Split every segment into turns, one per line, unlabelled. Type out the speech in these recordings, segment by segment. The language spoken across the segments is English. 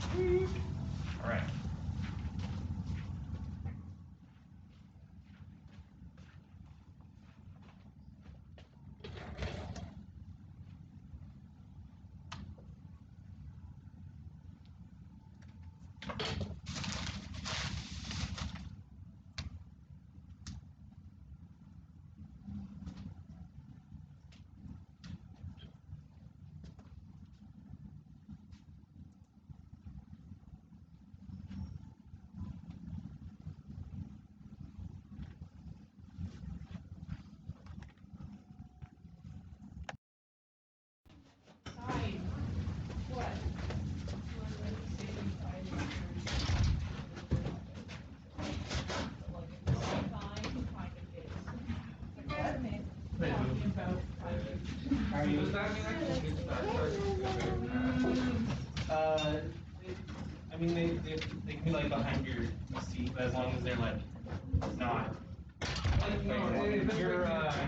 All right.
Are you? I mean, they can be like behind your seat, but as long as they're like not.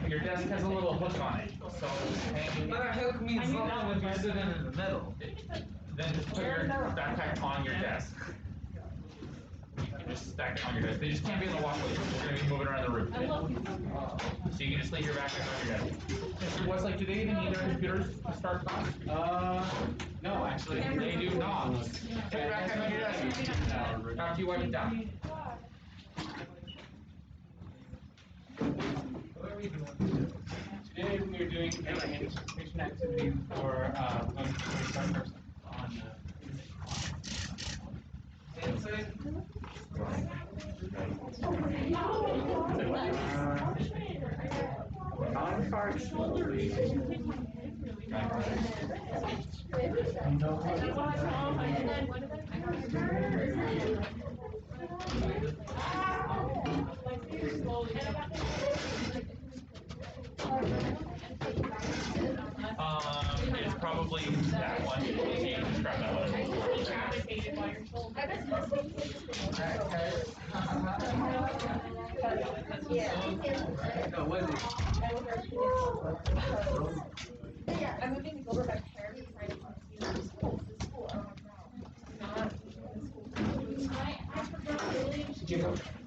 Your desk has a little hook on it, so hang.
But a hook means nothing if you're sitting in the middle.
Then just put your backpack on your desk. You can just stack it on your desk. They just can't be in the walkway. You're gonna be moving around the room. So you can just leave your backpack on your desk. Mr. Westlake, do they even need their computers to start class?
No, actually.
They do not. Put your backpack on your desk. After you wipe it down.
Today we are doing an anticipation activity for when we start on
It's probably that one. You can just grab that one.
No, was it?
I'm moving to go over back here because I want to see the school.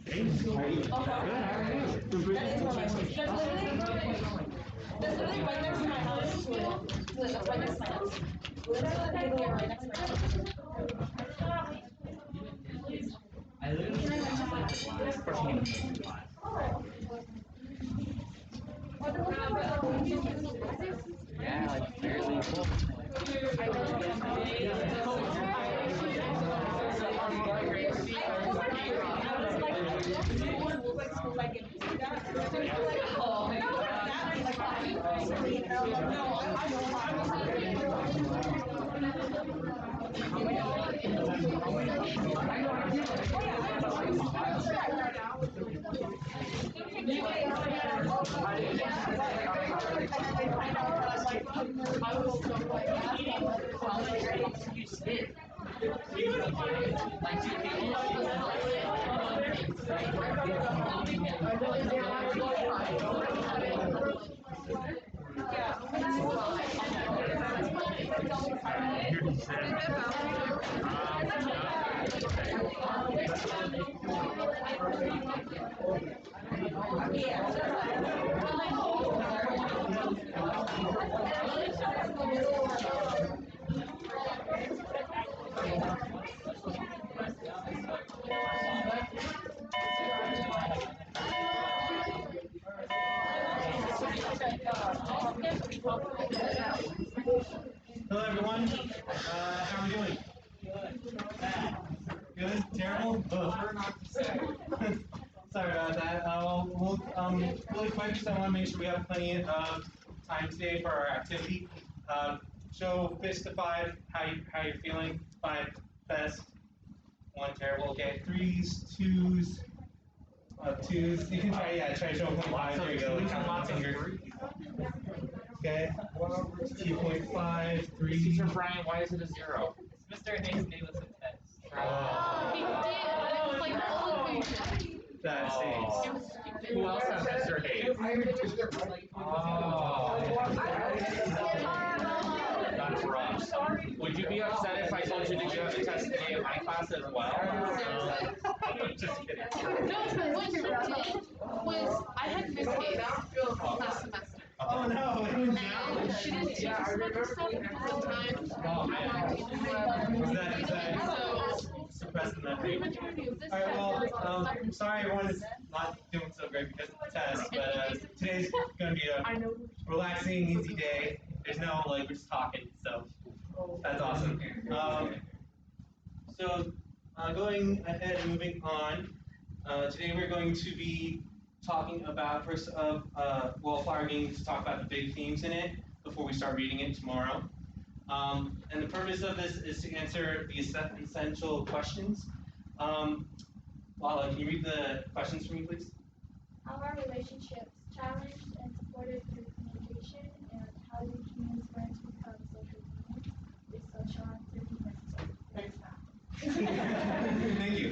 The school, I don't That's literally right next to my house. That's right next to my house. Literally right next to my house.
I yeah, like barely full.
Hello everyone, how are we doing? Good? Terrible? Sorry about that. Really quick, just I want to make sure we have plenty of time today for our activity. Show fist to 5, how you're feeling. 5 best, 1 terrible. Okay, 3s, 2s, 2s. You can try to show 5. There you go.
Lots of fingers.
Okay, 2.5, 3.
Teacher Brian, why is it a 0?
Mr. Hayes gave us a test.
He did, but it was like the
That's
Who else has Mr. Hayes? Oh. for us. Would you be upset if I told you that you have a test today in my class as well? Just kidding.
No, but what you did was, I had mistakes last semester.
Oh no, it was now.
And she didn't teach us about this stuff at the time.
Was that
So,
suppressing that
the
rate?
majority of this
Alright,
stuff
well,
is
I'm sorry everyone is not doing so great because of the test, but today's gonna be a relaxing, easy day. There's no, like, we're just talking, so that's awesome. So, going ahead and moving on, today we're going to be talking about, first of Wallflower getting to talk about the big themes in it before we start reading it tomorrow. And the purpose of this is to answer the essential questions. Lala, can you read the questions for me, please?
How are relationships challenged and supported through communication, and how do humans learn to become social beings? Is social activity necessary?
Thank you.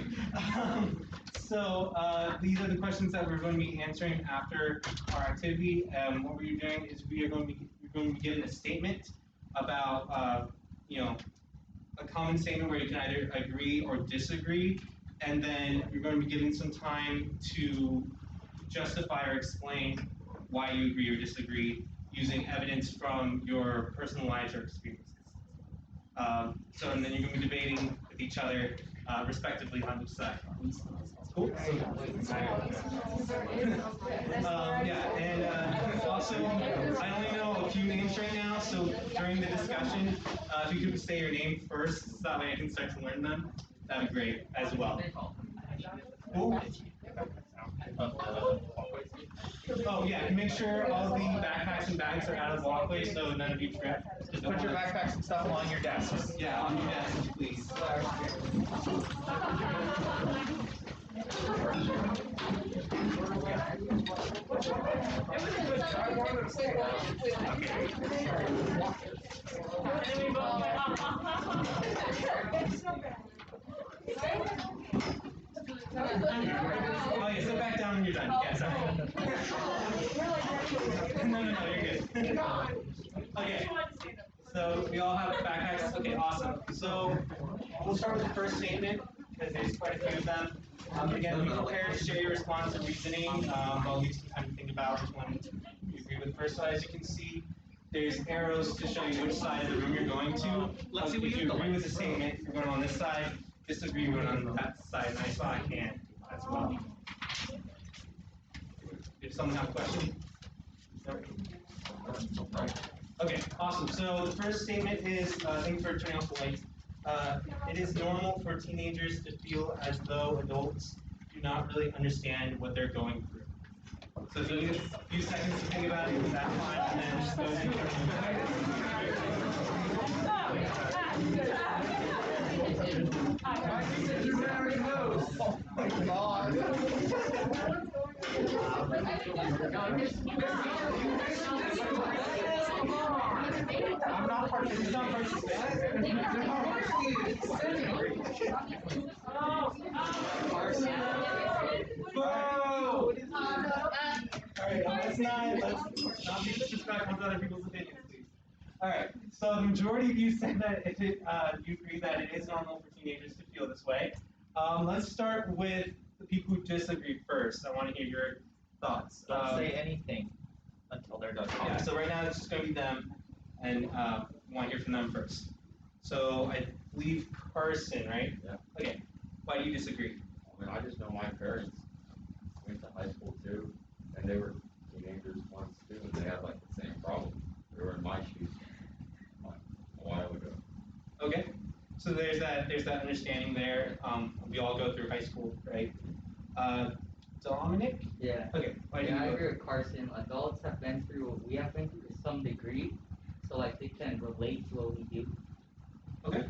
These are the questions that we're going to be answering after our activity. What we're doing is we're going to be given a statement about, a common statement where you can either agree or disagree, and then you're going to be given some time to justify or explain why you agree or disagree using evidence from your personal lives or experiences. And then you're going to be debating with each other, respectively, on which side. Cool. Also, I only know a few names right now, so during the discussion, if you could say your name first, so that way I can start to learn them, that'd be great as well. Cool. Oh yeah, and make sure all the backpacks and bags are out of the walkway so none of you trip.
Just put your backpacks and stuff on your desks.
Yeah, on your desks, please. Oh yeah, sit back down when you're done. Yeah, sorry. No, you're good. Okay. So we all have backpacks. Okay, awesome. So we'll start with the first statement because there's quite a few of them. Again, be prepared to share your response and reasoning. I'll leave some time to think about which one you agree with first. So as you can see, there's arrows to show you which side of the room you're going to.
Let's see what
if you agree with the statement, you're going on this side. Disagree, you're going on that side. And I saw a hand as well. Did someone have a question? Okay, awesome. So the first statement is, thanks for turning off the lights. It is normal for teenagers to feel as though adults do not really understand what they're going through. So if you need a few seconds to think about it, that's fine, and then just go ahead I'm not participating. Whoa! Alright, let's not be disrespectful to other people's opinions, please. Alright, so the majority of you said that you agree that it is normal for teenagers to feel this way. Let's start with the people who disagree first. I want to hear your thoughts.
Don't say anything until they're done talking.
Yeah, so right now it's just going to be them, and I want to hear from them first. So I believe Carson, right?
Yeah.
Okay. Why do you disagree?
I mean, I just know my parents went to high school too, and they were teenagers once too, and they had like the same problem. They were in my shoes a while ago.
Okay. So there's that understanding there. We all go through high school, right? Dominic?
Yeah.
Okay.
I agree with Carson. Adults have been through what we have been through to some degree, so like they can relate to what we do.
Okay.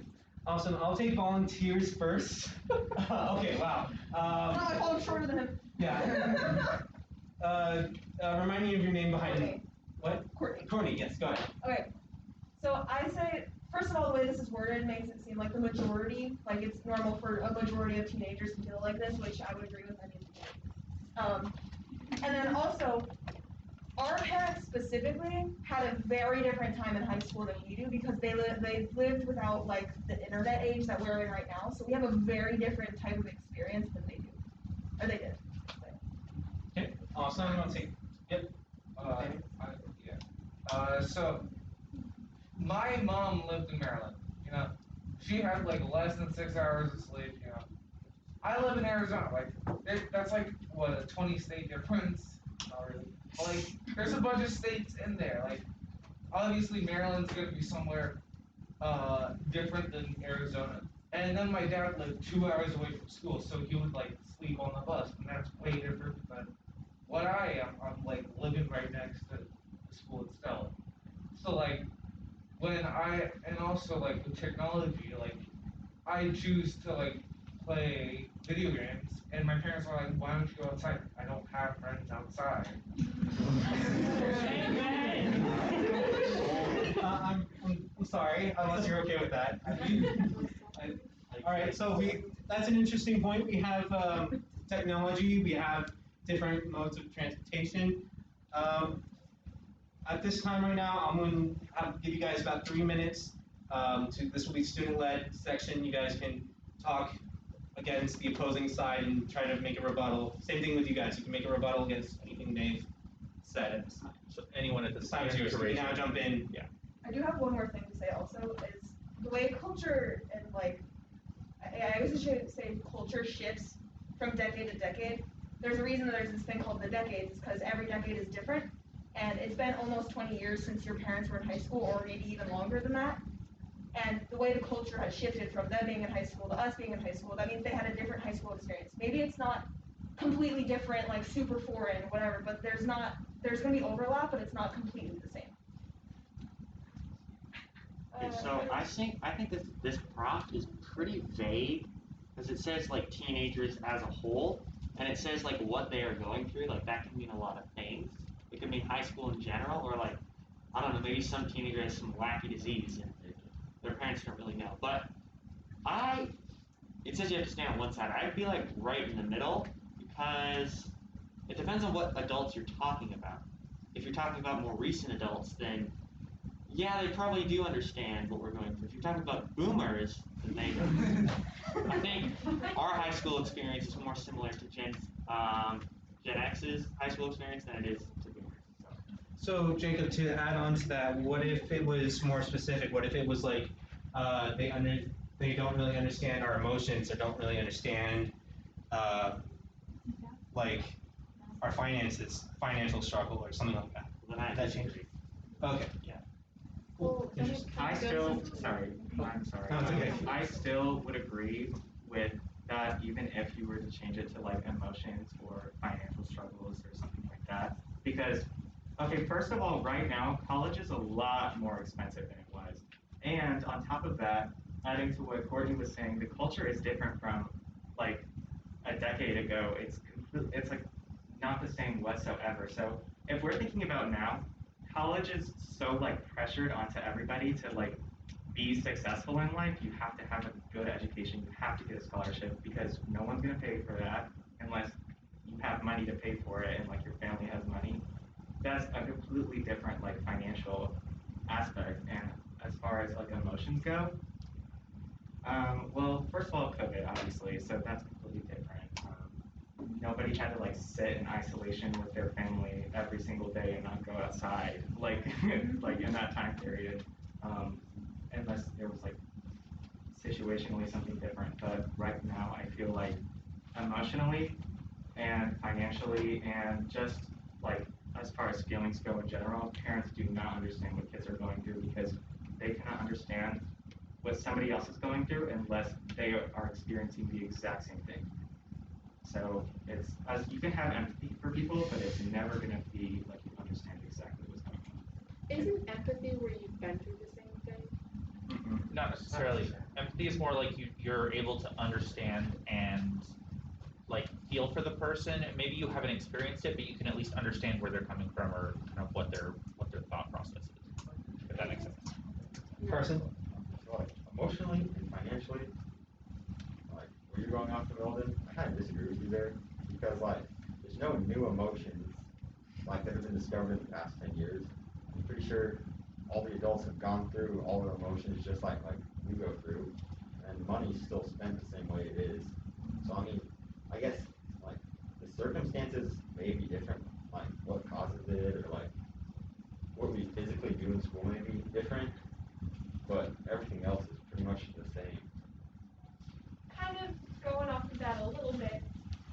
Awesome. I'll take volunteers first. Okay. Wow.
I fall shorter than him.
Yeah. Remind me of your name behind
Courtney.
me. What?
Courtney.
Courtney. Yes. Go ahead.
Okay. So I say, first of all, the way this is worded makes it seem like the majority, like it's normal for a majority of teenagers to feel like this, which I would agree with. And then also, our parents specifically had a very different time in high school than we do because they lived without like the internet age that we're in right now. So we have a very different type of experience than they do, or they did.
Okay, awesome. I'll take. Yep.
So my mom lived in Maryland. You know, she had like less than 6 hours of sleep. You know, I live in Arizona. Like that's like what a 20-state difference. Not really. Like there's a bunch of states in there. Like obviously Maryland's gonna be somewhere different than Arizona. And then my dad lived 2 hours away from school, so he would like sleep on the bus, and that's way different than what I am. I'm like living right next to the school itself. So like and also like with technology, like I choose to like play video games, and my parents are like, "Why don't you go outside?" I don't have friends outside.
I'm sorry, unless you're okay with that. All right, so that's an interesting point. We have technology, we have different modes of transportation. At this time right now, I'm going to give you guys about 3 minutes. This will be student-led section. You guys can talk against the opposing side and try to make a rebuttal. Same thing with you guys. You can make a rebuttal against anything they've said at this time.
So anyone at this
Time is yours. You can now jump in.
Yeah.
I do have one more thing to say also is the way culture and like I guess I should say culture shifts from decade to decade. There's a reason that there's this thing called the decades because every decade is different. And it's been almost 20 years since your parents were in high school, or maybe even longer than that. And the way the culture has shifted from them being in high school to us being in high school, that means they had a different high school experience. Maybe it's not completely different, like super foreign, whatever, but there's going to be overlap, but it's not completely the same.
Okay, so I think this prompt is pretty vague because it says like teenagers as a whole, and it says like what they are going through. Like that can mean a lot of things. It could mean high school in general, or like I don't know, maybe some teenager has some wacky disease and their parents don't really know. But it says you have to stand on one side. I'd be like right in the middle because it depends on what adults you're talking about. If you're talking about more recent adults, then yeah, they probably do understand what we're going through. If you're talking about boomers, then they don't. I think our high school experience is more similar to Gen X's high school experience than it is to boomers.
So Jacob, to add on to that, what if it was more specific? What if it was like they don't really understand our emotions or don't really understand like our finances, financial struggle or something like that?
Well, then
that change? Okay.
Yeah.
Cool. Interesting.
I'm sorry.
No, it's okay.
I still would agree with that, even if you were to change it to like emotions or financial struggles or something like that. Because, okay, first of all, right now, college is a lot more expensive than it was. And on top of that, adding to what Courtney was saying, the culture is different from like a decade ago. It's like not the same whatsoever. So if we're thinking about now, college is so like pressured onto everybody to like be successful in life. You have to have a good education. You have to get a scholarship because no one's gonna pay for that unless you have money to pay for it and like your family has money. That's a completely different like financial aspect. And as far as like emotions go, well, first of all, COVID obviously, so that's completely different. Nobody had to like sit in isolation with their family every single day and not go outside, like like in that time period, unless there was like situationally something different. But right now, I feel like emotionally and financially and just like as far as feelings go in general, parents do not understand what kids are going through because they cannot understand what somebody else is going through unless they are experiencing the exact same thing. So it's as you can have empathy for people, but it's never going to be like you understand exactly what's going on.
Isn't empathy where you've been through the same thing?
Not necessarily. Empathy is more like you're able to understand and like feel for the person. Maybe you haven't experienced it, but you can at least understand where they're coming from or kind of what their thought process is. If that makes sense.
Carson?
So like emotionally and financially, like when you're going off the building, I kind of disagree with you there because like there's no new emotions like that have been discovered in the past 10 years. I'm pretty sure all the adults have gone through all the emotions just like we go through, and money's still spent the same way it is. So I mean, I guess like the circumstances may be different, like what causes it or like what we physically do in school may be different, but everything else is pretty much the same.
Kind of going off of that a little bit,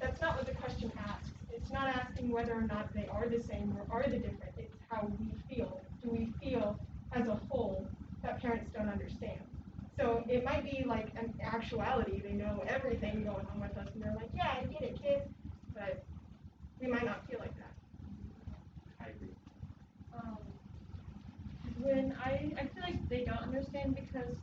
that's not what the question asks. It's not asking whether or not they are the same or are they different. It's how we feel. Do we feel as a whole that parents don't understand? So it might be like an actuality, they know everything going on with us and they're like, yeah, I get it, kid, but we might not feel like that.
I agree.
When I feel like they don't understand because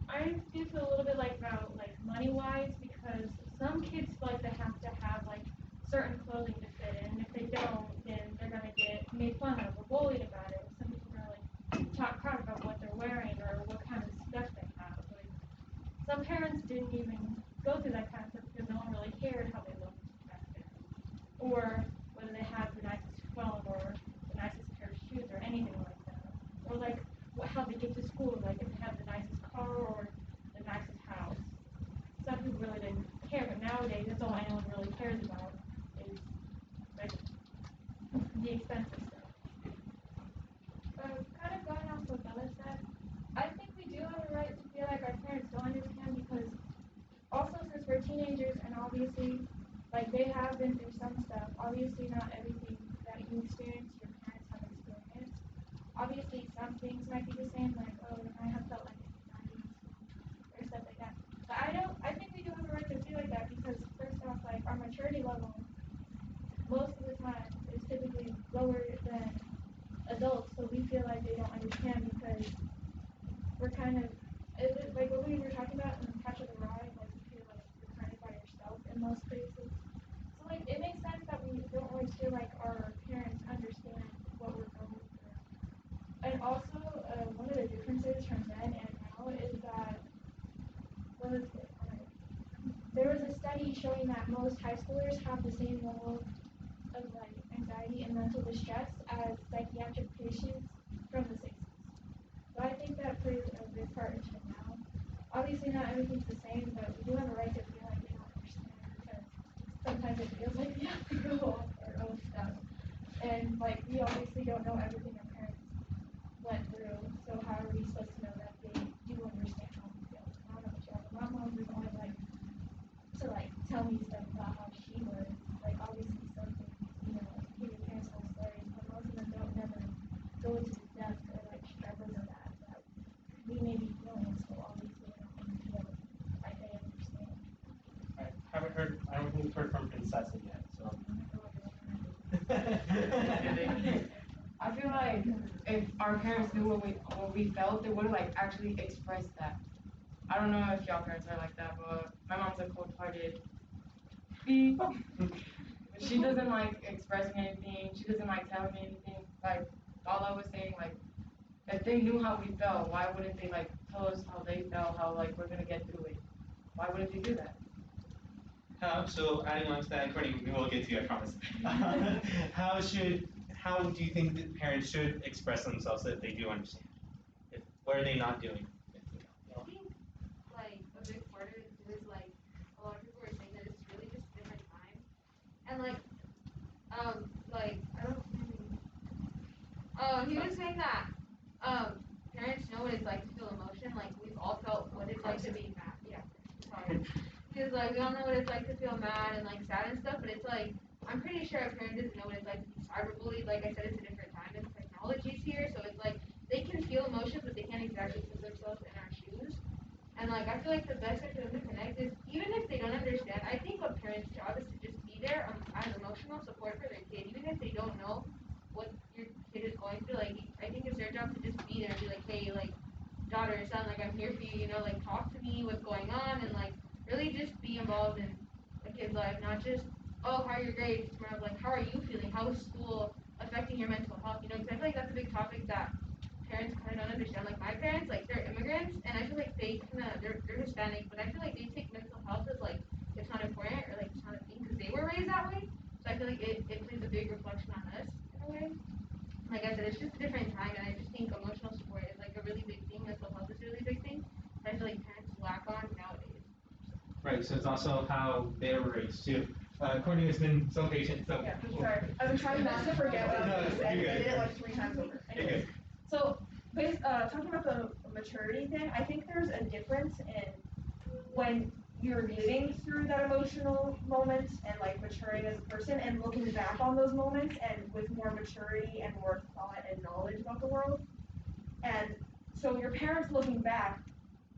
I do feel a little bit like about like money wise because some kids feel like they have to have like certain clothing to fit in. If they don't, then they're gonna get made fun of or bullied about it. Some people are like talk crap about what they're wearing or what kind of stuff they have. Like some parents didn't even go through that kind of stuff because no one really cared how they looked back then. Or whether they had the nicest phone or the nicest pair of shoes or anything like that. Or like how they get to school, like if they have the nicest car or the nicest house. Some people really didn't care, but nowadays that's all anyone really cares about is like the expensive stuff.
Kind of going off what Bella said, I think we do have a right to feel like our parents don't understand because also since we're teenagers and obviously like they have been through some stuff, obviously not everything that you experience your parents have experienced. Obviously some things might be the same, like oh I have felt like anxiety or stuff like that. But I think we do have a right to feel like that because first off like our maturity level most of the time is typically lower than adults, so we feel like they don't understand because we're kind of like what we were talking about in Catch of the Ride, like you feel like you're kind of by yourself in most cases. So like it makes sense that we don't always feel like our parents understand what we're going through. And also one of the differences from then and now is that there was a study showing that most high schoolers have the same level of like anxiety and mental distress as psychiatric patients from the 60s. So I think that plays a big part into it now. Obviously not everything's the same, but we do have a right to feel like they don't understand because sometimes it feels like we have to go off our own stuff. And like we obviously don't know everything our parents went through, so how are we supposed to know that they do understand how we feel? I don't know about y'all, but my mom was always like to like tell me stuff about how she was. Like obviously some things, you know, hear your parents tell stories, but most of them don't never go into the depth or like struggles of that we may be feeling, so obviously we're not going to feel like they understand.
I don't think we've heard from Princessa yet, so.
I feel like if our parents knew what we felt, they would have like actually expressed that. I don't know if y'all parents are like that, but my mom's a cold-hearted beep. She doesn't like expressing anything. She doesn't like telling me anything. Like all I was saying, like if they knew how we felt, why wouldn't they like tell us how they felt, how like we're gonna get through it? Why wouldn't they do that?
So adding on to that, Courtney, we will get to you, I promise. How do you think that parents should express themselves so that they do understand? What are they not doing?
I think like a big part of it is like a lot of people are saying that it's really just different time. And like I don't he was saying that parents know what it's like to feel emotion, like we've all felt what it's like to be mad. Yeah. Sorry. Because like we all know what it's like to feel mad and like sad and stuff, but it's like I'm pretty sure a parent doesn't know what it's like to be cyberbullied. Like I said, it's a different time and technology's here, so it's like they can feel emotions but they can't exactly put themselves in our shoes. And like I feel like the best way for them to connect is even if they don't understand, I think a parent's job is to just be there as emotional support for their kid, even if they don't know what your kid is going through. Like I think it's their job to just be there and be like, hey, like daughter, son, like I'm here for you, you know, like talk to me, what's going on, and like really just be involved in a kid's life, not just oh how are your grades, it's more of like how are you feeling, how is school affecting your mental health, you know, because I feel like that's a big topic that parents kind of don't understand. Like my parents, like they're immigrants, and I feel like they kind of they're Hispanic, but I feel like they take mental health as like it's not important or like it's not a thing because they were raised that way. So I feel like it plays a big reflection
Right, so it's also how they were raised too. Courtney has been so patient, so.
Yeah, sorry. I've been trying not to forget what I was going to say.
You're
I
good.
did it like 3 times over. Anyways, so talking about the maturity thing, I think there's a difference in when you're living through that emotional moment and like maturing as a person and looking back on those moments and with more maturity and more thought and knowledge about the world. And so your parents looking back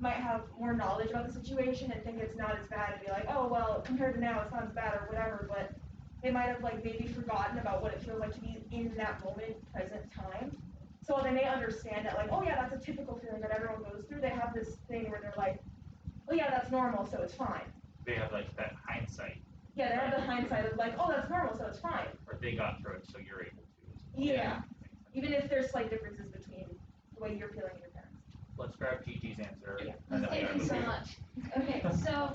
might have more knowledge about the situation and think it's not as bad and be like, oh, well, compared to now, it's not as bad or whatever, but they might have like maybe forgotten about what it feels like to be in that moment, present time. So they may understand that like, oh yeah, that's a typical feeling that everyone goes through. They have this thing where they're like, oh yeah, that's normal, so it's fine.
They have like that hindsight.
Yeah, they have the hindsight of like, oh, that's normal, so it's fine.
Or they got through it, so you're able to.
Yeah. Even if there's slight differences between the way you're feeling and your parents.
Let's grab Gigi's answer.
Yeah.
And then we
Thank
gotta
you so
move.
much. Okay, so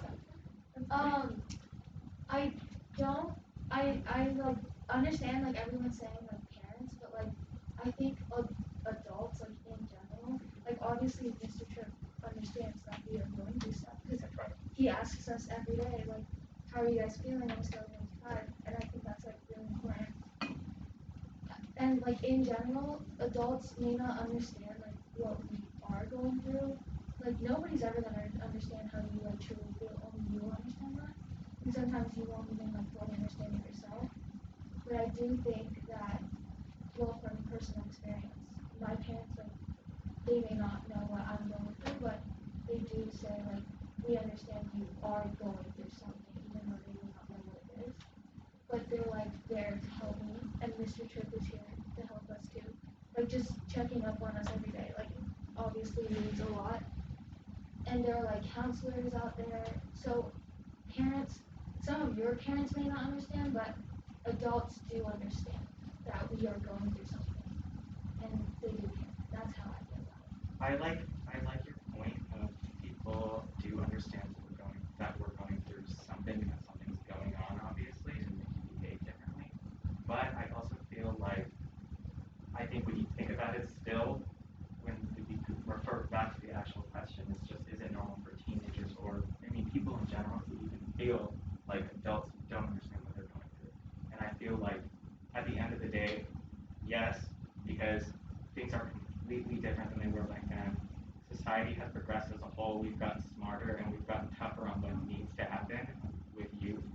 I don't I like understand like everyone's saying like parents, but like I think adults like in general, like obviously Mr. Tripp understands that we are going through stuff because he asks us every day like, how are you guys feeling on a scale of 1 to 5, and I think that's like really important. And like in general, adults may not understand like what we are going through. Like nobody's ever gonna understand how you like truly feel. Only you understand that. And sometimes you won't even like fully understand it yourself. But I do think that, well, from personal experience, my parents like they may not know what I'm going through, but they do say like we understand you are going through something, even though they may not know what it is. But they're like there to help me, and Mr. Tripp is here to help us too. Like just checking up on us every day, like obviously means a lot. And there are like counselors out there. So parents, some of your parents may not understand, but adults do understand that we are going through something, and they do care. That's how I feel about it.
I like your point of people do understand that we're going through something, that something's going on obviously and make you behave differently. But I also feel like I think when you think about it still, when we refer back to the actual question, it's just is it normal for teenagers or I mean people in general to even feel like adults don't understand what they're going through. And I feel like at the end of the day, yes, because things are completely different than they were back then. Society has progressed as a whole. We've gotten smarter and we've gotten tougher on what needs to happen with youth.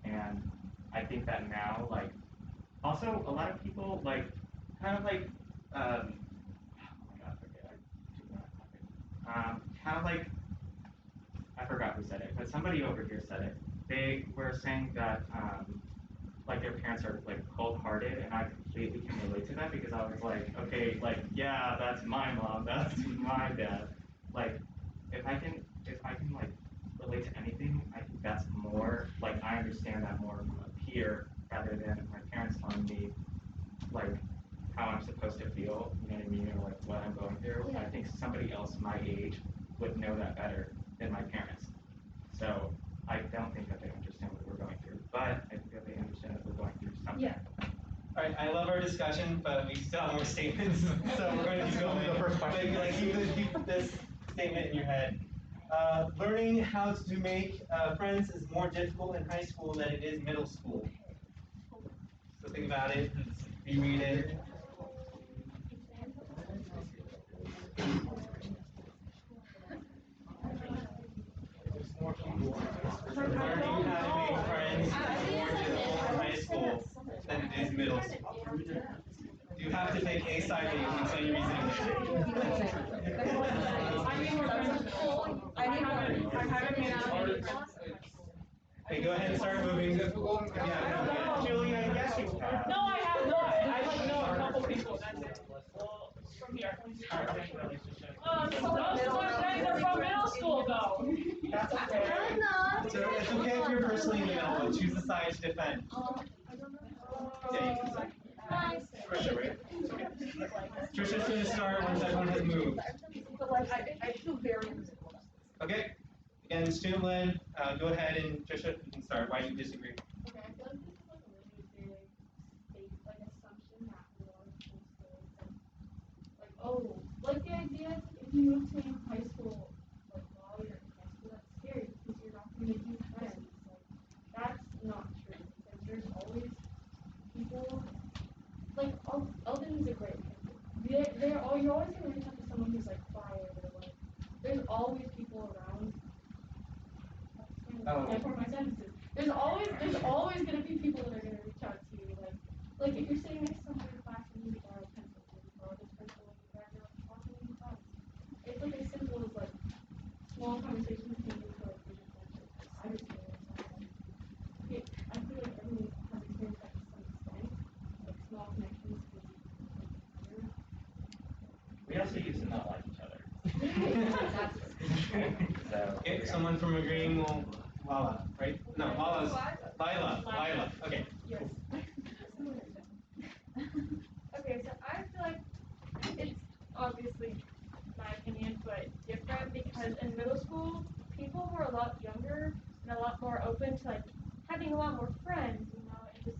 And I think that now, like, also a lot of people like, kind of like, oh my god, okay, I do not have it. Kind of like, I forgot who said it, but somebody over here said it. They were saying that, like their parents are like cold-hearted, and I completely can relate to that because I was like, okay, like yeah, that's my mom, that's my dad. Like, if I can like relate to anything, I think that's more like I understand that more from a peer rather than my parents telling me like how I'm supposed to feel. You know what I mean, or like what I'm going through.
Yeah.
I think somebody else my age would know that better than my parents. So I don't think that they understand what we're going through, but I think that they understand that we're going through something.
Yeah.
All right, I love our discussion, but we still have more statements, so we're going to keep going.
The first question.
But, like, keep this statement in your head. Learning how to make friends is more difficult in high school than it is middle school. So think about it, reread it. Learning how to make friends is more difficult in high school than it is middle school. You have to pick a side that you can say your reasoning.
I haven't made any friends.
Okay, go ahead and start moving. Yeah,
Julia, yes, you have.
No, I have not. I like know a couple people, that's it. From here. Most of my friends are from middle school though.
That's okay.
So it's okay if you're personally in the middle, but choose a side to defend. Yeah, you can say. Trisha, right? Trisha's going to start once everyone has moved.
But like, I feel very invisible.
Okay? Again, student led, go ahead and Trisha, you can start. Why do you disagree?
Okay, I feel like this is like a really big fake like assumption that a lot of people say like, oh, like the idea if you move to high school, like while you're in high school, that's scary because you're not gonna make new
always people around.
Oh.
Yeah, for my sentences. There's always gonna be people that are gonna reach out to you, like if you're sitting next to someone in class and you borrow a pencil, or you borrow this pencil, and you grab your like, oh, can you help? It's like as simple as like small conversations can lead to like bigger friendships. I just feel like I feel like everyone has experienced that to some extent. Like small connections can be better.
We also used to not like each other. So,
Okay, someone from agreeing will, Lala, right? No, Lala's, Lila, okay.
Yes. Okay, so I feel like it's obviously my opinion, but different because in middle school, people were a lot younger and a lot more open to like having a lot more friends, you know, and just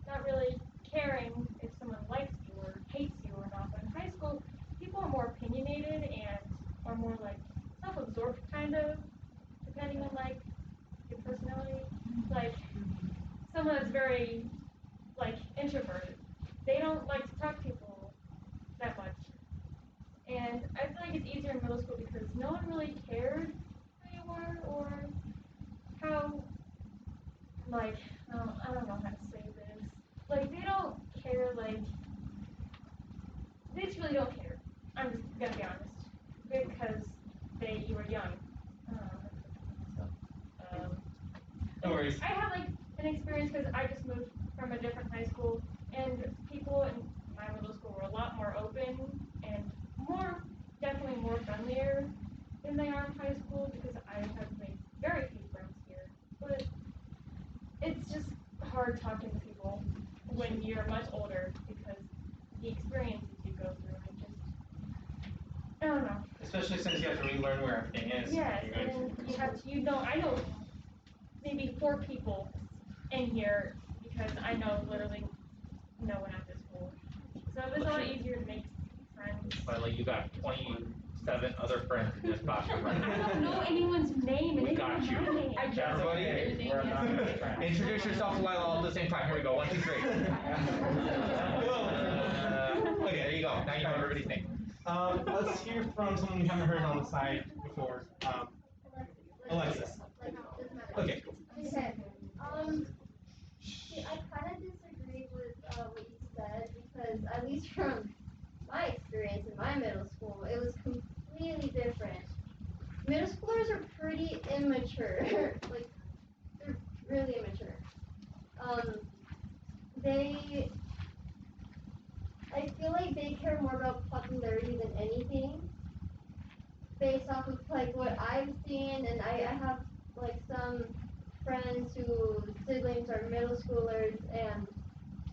not really caring if someone likes you or hates you or not. But in high school, people are more opinionated and are more like self-absorbed kind of, depending on like your personality. Like someone that's very like introverted, they don't like to talk to people that much. And I feel like it's easier in middle school because no one really cared who you were or how, like, I don't know how to say this. Like, they don't care, like, they just really don't care. I'm just gonna be honest. Because you were young.
No worries.
I have, like, an experience because I just moved from a different high school, and people in my middle school were a lot more open and definitely more friendlier than they are in high school because I have made very few friends here. But it's just hard talking to people when you're much older because the experiences you go through and just, I don't know.
Especially since you have to relearn where everything is.
Yes, and you have to, I know maybe 4 people in here because I know literally no one at this school. So it was a lot easier to make friends.
but like you got 27 other friends in this classroom right now.
I don't know anyone's name.
We got you.
I just
Everybody, we're not gonna be friends. Introduce yourself to Lila all at the same time. Here we go. 1, 2, 3. Okay, there you go. Now you know everybody's name.
Let's hear from someone we haven't heard on the side before. Alexis. Okay.
Okay. See, I kind of disagree with what you said because at least from my experience in my middle school, it was completely different. Middle schoolers are pretty immature. Like, they're really immature. I feel like they care more about popularity than anything. Based off of like what I've seen, and I have like some friends whose siblings are middle schoolers, and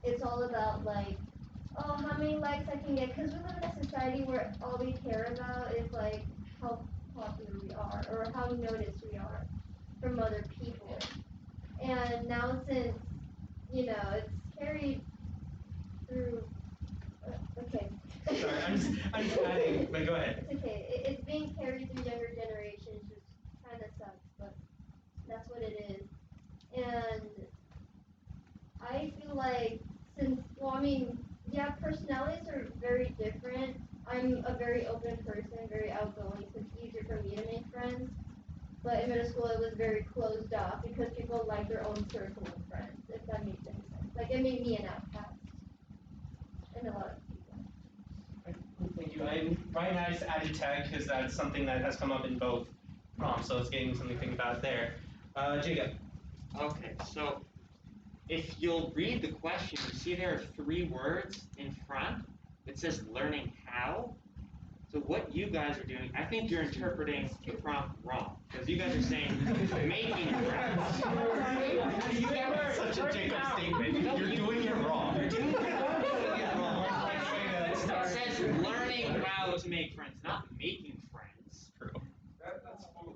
it's all about like, oh, how many likes I can get, because we live in a society where all we care about is like how popular we are or how noticed we are from other people. And now since, it's carried through, okay.
Sorry, I'm just adding, but go ahead.
It's okay. It's being carried through younger generations, which kind of sucks, but that's what it is. And I feel like personalities are very different. I'm a very open person, very outgoing, so it's easier for me to make friends. But in middle school, it was very closed off because people like their own circle of friends, if that makes any sense. Like, it made me an outcast. And a lot of people.
Thank you. Right now, I just added tag because that's something that has come up in both prompts, so it's getting something to think about there. Jacob.
Okay, so if you'll read the question, you see there are 3 words in front. It says learning how. So what you guys are doing, I think you're interpreting the prompt wrong. Because you guys are saying making friends.
Such a Jacob statement. You're doing it wrong.
You're doing it wrong. It says learning how to make friends, not making friends.
True.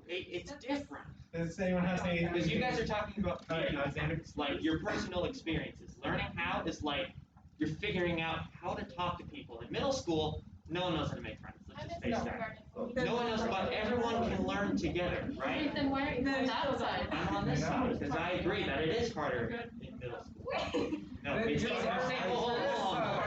It's different.
Does anyone have any?
Because you guys are talking about like your personal experiences. Learning how is like you're figuring out how to talk to people. In middle school, no one knows how to make friends. Let's just face that. No one knows, but everyone can learn together, right?
Then why are you on that side?
I'm on this side because I agree that it is harder in middle school. No, it's easier. Hold on.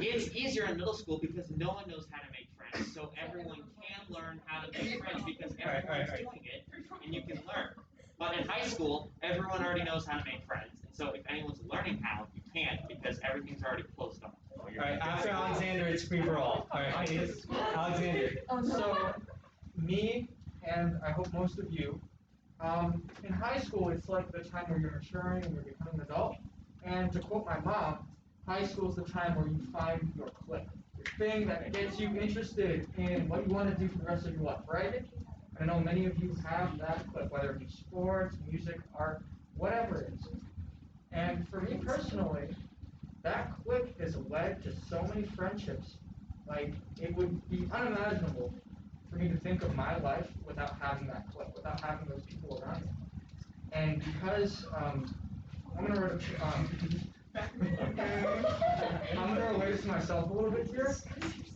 It's easier in middle school because no one knows how to make friends. class so everyone can learn how to make friends because everyone's doing it and you can learn. But in high school, everyone already knows how to make friends. And so if anyone's learning how, you can't because everything's already closed off.
All right, after Alexander, it's free for all. All right, Alexander.
So, me and I hope most of you, in high school, it's like the time where you're maturing and you're becoming an adult. And to quote my mom, high school is the time where you find your clique, your thing that gets you interested in what you want to do for the rest of your life, right? I know many of you have that clique, whether it be sports, music, art, whatever it is. And for me personally, that clique has led to so many friendships. Like, it would be unimaginable for me to think of my life without having that clique, without having those people around me. And because I'm gonna relate it to myself a little bit here.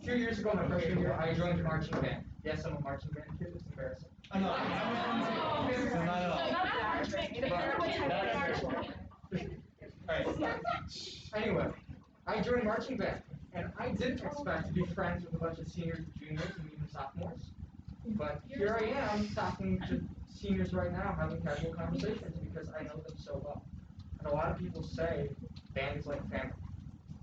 2 years ago, my freshman year, I joined the marching band. Yes, I'm a marching band kid. It's embarrassing.
Oh, no, not at all.
Anyway, I joined marching band, and I didn't expect to be friends with a bunch of seniors and juniors and even sophomores. But here I am talking to seniors right now, having casual conversations because I know them so well. And a lot of people say band is like family,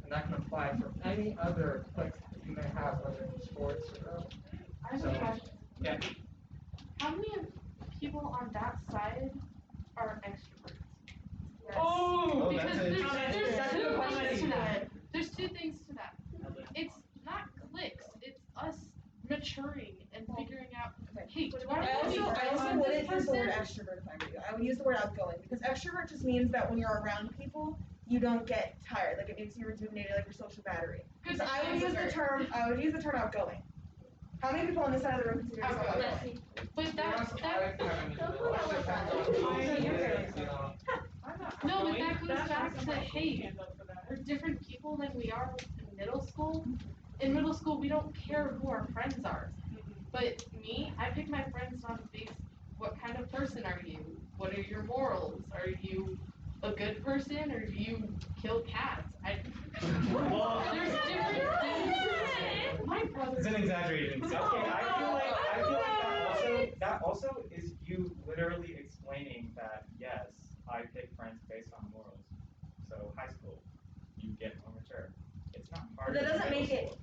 and that can apply for any other clique that you may have, whether it's sports or other.
I have a question.
Yeah.
How many of people on that side are extroverts?
Yes.
Oh,
because
there's
that's a
two
good
things
question.
to that. There's two things to that. It's not cliques. It's us maturing and figuring out. Hey, do I want to be
I
friends
also
with
wouldn't
this
use the word
person?
extrovert if I were you. I would use the word outgoing because extrovert just means that when you're around people, you don't get tired. Like it makes you rejuvenated, like your social battery.
Good.
So I would use the term outgoing. How many people on this side of the room consider yourself outgoing?
But that no, but that goes back to hey, we're different people than we are in middle school. In middle school, we don't care who our friends are. But me, I pick my friends on base. What kind of person are you? What are your morals? Are you a good person or do you kill cats? There's different things. My brother.
It's an exaggeration.
Okay, I feel like that also is you literally explaining that yes, I pick friends based on morals. So high school, you get more mature. It's not hard.
That doesn't make it.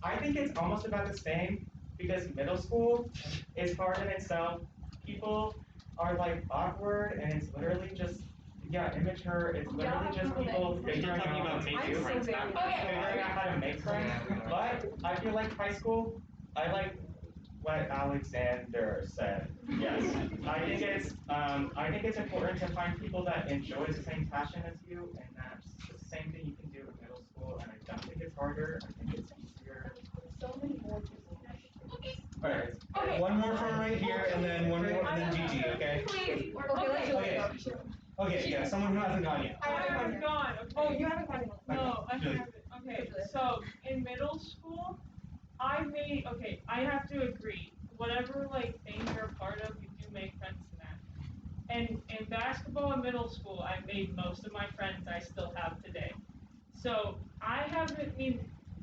I think it's almost about the same because middle school is hard in itself. People are like awkward and it's literally just immature. It's literally just people figuring out making friends, not figuring out how to make friends. But I feel like high school, I like what Alexander said. Yes, I think it's important to find people that enjoy the same passion as you, and that's the same thing you can do in middle school. And I don't think it's harder. I think it's easier.
So many more people.
All right. Okay. One more from right here, and then one more, and then Gigi. Okay.
Please.
Okay. Yeah. Someone who hasn't gone yet.
I haven't gone. Okay.
Oh, you haven't gone yet.
No, I haven't. Okay. So in middle school, I have to agree. Whatever like thing you're a part of, you do make friends in that. And in basketball in middle school, I made most of my friends I still have today. So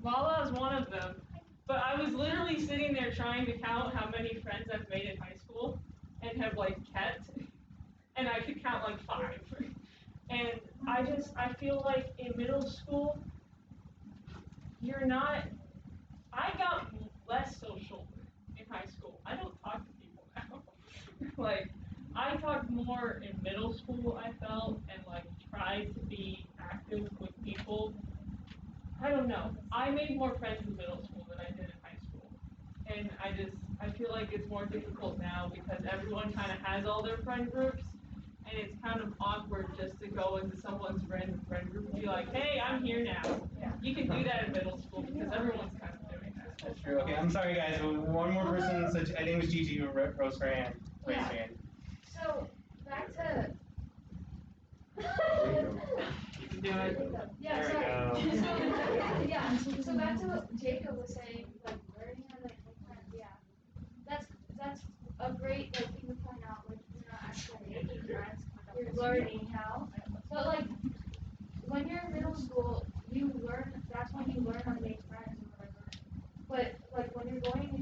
Lala is one of them. But I was literally sitting there trying to count how many friends I've made in high school and have like kept, and I could count like 5. And I feel like in middle school, I got less social in high school. I don't talk to people now. Like, I talked more in middle school, I felt, and like tried to be active with people. I don't know. I made more friends in middle school than I did in high school. And I feel like it's more difficult now because everyone kind of has all their friend groups. And it's kind of awkward just to go into someone's random friend group and be like, hey, I'm here now. You can do that in middle school because everyone's kind of doing that.
That's true. Okay, I'm sorry, guys. One more person. I think it was Gigi who rose her hand. Raised her hand.
So, back to...
You can do it.
Yeah,
There we
sorry. So back to what Jacob was saying, like learning how to make friends. Yeah, that's a great thing to point out. Like you're not actually making friends, you're learning how. But like when you're in middle school, you learn. That's when you learn how to make friends or whatever. But like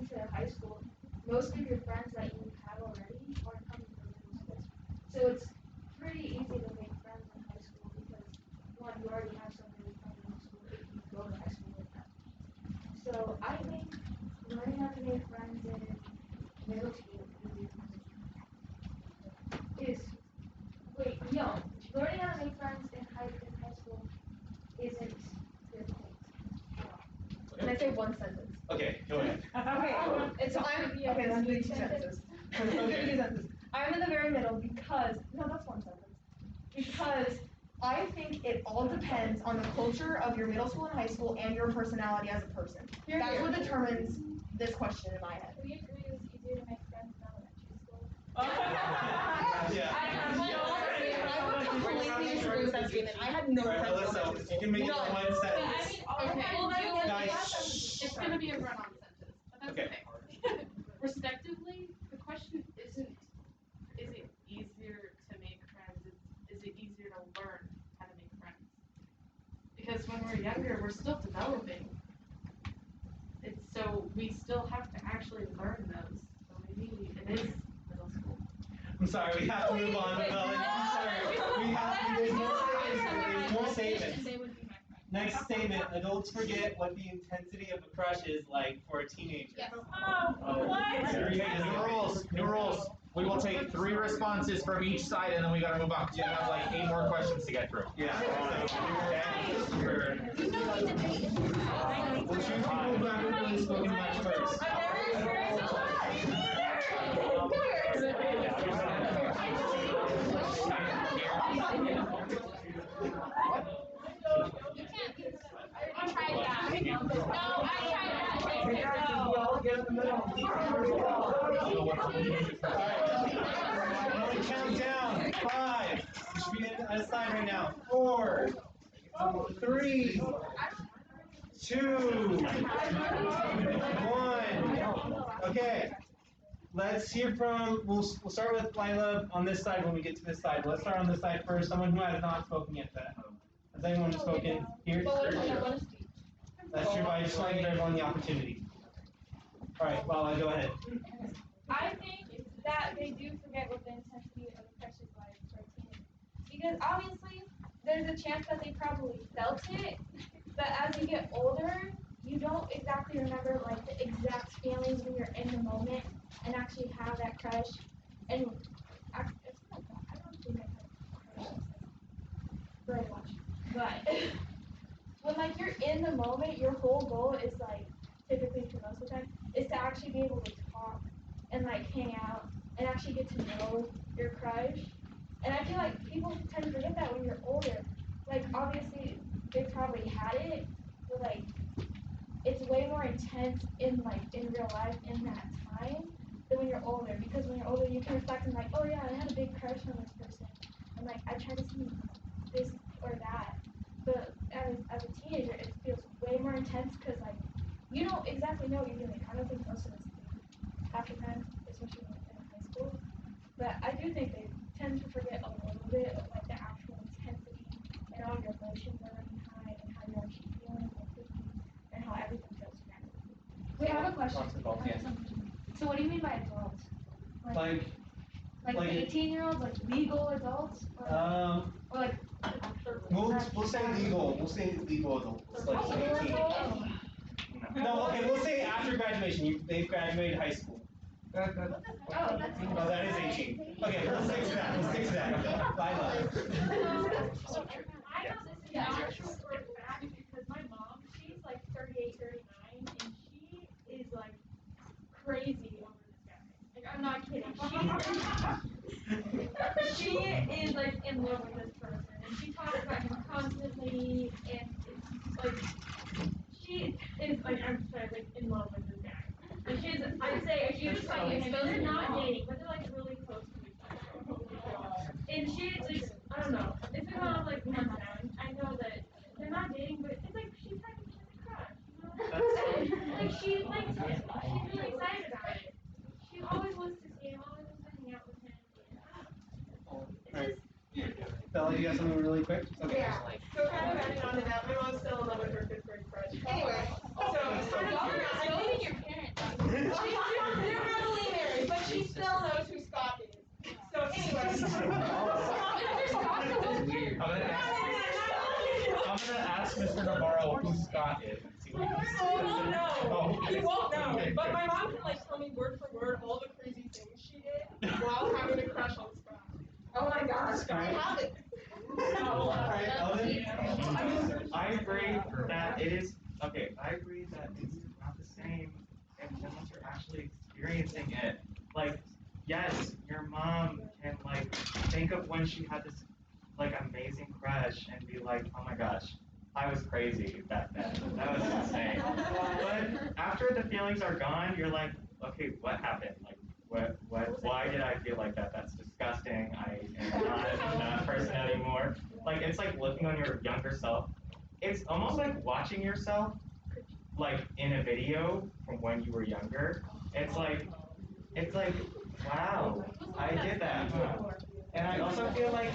to high school, most of your friends that you have already are coming from middle school. So it's pretty easy to make friends in high school because one, you already have somebody from middle school if you go to high school with them. So I think learning how to make friends in middle school is wait, no. Learning how to make friends in high school isn't difficult at all.
Can I say one sentence?
Okay, go ahead.
Okay, and so I'm, okay, this is gonna be 2 sentences. It's gonna be 2 sentences. I'm in the very middle because, no, that's 1 sentence. Because I think it all depends on the culture of your middle school and high school and your personality as a person. That's what determines this question in my head.
We agree it was easier to make friends in elementary school.
Yeah.
I would completely disagree with that statement. I had no
Alright,
friends in
Alyssa,
elementary
you
school.
can make it
None.
one sentence.
Okay.
Guys,
It's gonna be a run-on sentence, but that's
Okay.
okay. Respectively, the question isn't, is it easier to make friends? Is it easier to learn how to make friends? Because when we're younger, we're still developing. So we still have to actually learn those. So maybe it is middle school.
I'm sorry, we have to move on. I'm sorry. We have to, there's more statements.
They would be my friend.
Next statement, adults forget what the intensity of a crush is like for a teenager.
Yes.
New rules, new rules. We will take 3 responses from each side and then we gotta move on, because we have like 8 more questions to get through.
Yeah. We'll choose people who haven't really spoken much first.
I tried that. No, I tried that.
I'm gonna count down. 5. We should be at a sign right now. 4, 3, 2, 1. Okay. Let's hear from, we'll start with Lila on this side when we get to this side. Let's start on this side first. Someone who has not spoken yet. Has anyone spoken here? That's true, but I just want to give everyone the opportunity. Alright, Lila, go ahead.
I think that they do forget what the intensity of the crush is like for a teenager. Because obviously, there's a chance that they probably felt it, but as you get older, you don't exactly remember like the exact feelings when you're in the moment and actually have that crush. And it's not that. I don't think I have a crush very much. But when like you're in the moment, your whole goal is like, typically for most of the time, is to actually be able to talk and like hang out and actually get to know your crush. And I feel like people tend to forget that when you're older. Like obviously they probably had it, but like it's way more intense in real life in that time than when you're older. Because when you're older you can reflect and like, oh yeah, I had a big crush on this person. And like I tried to see this or that. But as a teenager it feels way more intense because like you don't exactly know what you're doing. I don't think most of us do half the time, especially in high school. But I do think they tend to forget a little bit of like the actual intensity and all your emotions that are behind and how you're actually feeling and thinking and how everything feels together.
We have a question.
Yeah.
So what do you mean by adults?
Like
18-year-olds, like legal adults? Or like
we'll say legal. We'll say legal adults. Like 18. No, okay, we'll say after graduation. They've graduated high school.
Oh, that's
Oh, that is 18. Okay, we'll stick to that. We'll stick to that. Lila.
I know this is not for a fact because my mom, she's like 38, 39, and she is like crazy over this guy. Like, I'm not kidding. She is like in love with this person, and she talks about him constantly, and it's like, she is like, I'm sorry, like in love with this guy. And she's, I'd say, she's like, they're not dating, but they're like really close to each other. And she just, I don't know, it's been on like months now, and I know that they're not dating, but it's like she's having a crush, you know? Like she likes him, she's really excited about it. She always wants to see him, always wants to hang out with him.
Alright. Bella, you got something really quick? Okay.
Yeah. So kind of adding on to that, my mom's still in love with her 5th grade crush. Anyway, so
Y'all are your parents.
she still knows who Scott is. So anyway.
I'm gonna ask Mr. Navarro who Scott is and see what he
He won't know.
Oh,
He won't know.
okay,
But
good.
my mom can like tell me word for word all the crazy things she did while having a crush on Scott.
Oh my gosh, I have it.
I agree that it is, okay, I agree that it's not the same unless you're actually experiencing it. Like, yes, your mom can like think of when she had this like amazing crush and be like, oh my gosh, I was crazy back then. That was insane. But after the feelings are gone, you're like, okay, what happened? Like, why did I feel like that? That's disgusting. I am not that person anymore. Like, it's like looking on your younger self. It's almost like watching yourself, like, in a video from when you were younger. It's like, wow, I did that, huh? And I also feel like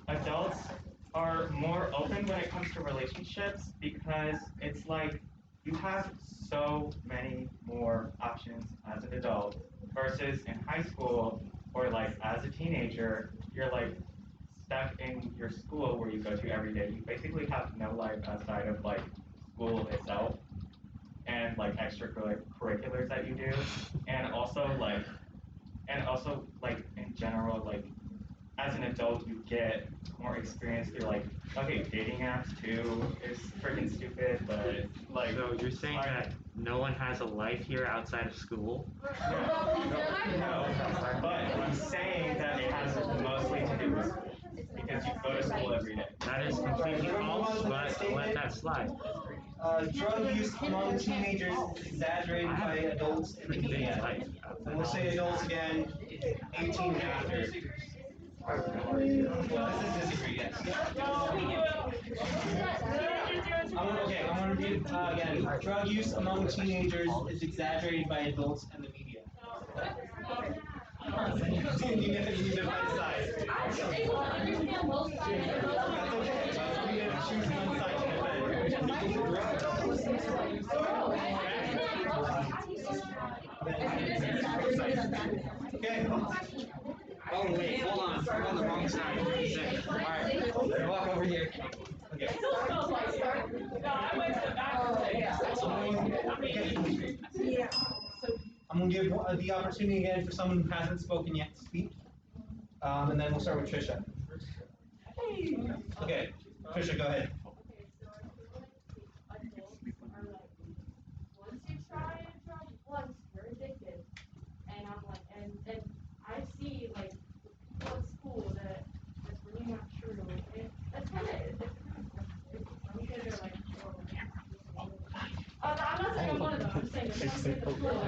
adults are more open when it comes to relationships because it's like you have so many more options as an adult versus in high school or like as a teenager, you're like stuck in your school where you go to every day. You basically have no life outside of like school itself and like extracurriculars that you do, and also like in general, like as an adult you get more experience through like, okay, dating apps too is freaking stupid, but like.
So you're saying that no one has a life here outside of school?
No, but I'm saying that it has mostly to do with school because you go to school every day.
That is completely false, but let that slide.
Drug use among teenagers is exaggerated by adults in the media. And we'll say adults again, 18 and after. Well, this is disagree, yes. I'm gonna read again. Drug use among teenagers is exaggerated by adults and the media. You need to find sides.
I'm able to understand both sides.
That's okay. You need to choose one side to defend. Okay.
Oh wait, hold on. I'm on the wrong side. Alright, walk over here.
Okay. I'm going to give the opportunity again for someone who hasn't spoken yet to speak. And then we'll start with Trisha. Okay, Trisha, go ahead.
Once you try a drug once, you're addicted. And I'm like, and I see like people at school that's really not true. And that's kind of some kids are like, I'm not saying I'm one of them. I'm saying there's some kids at school.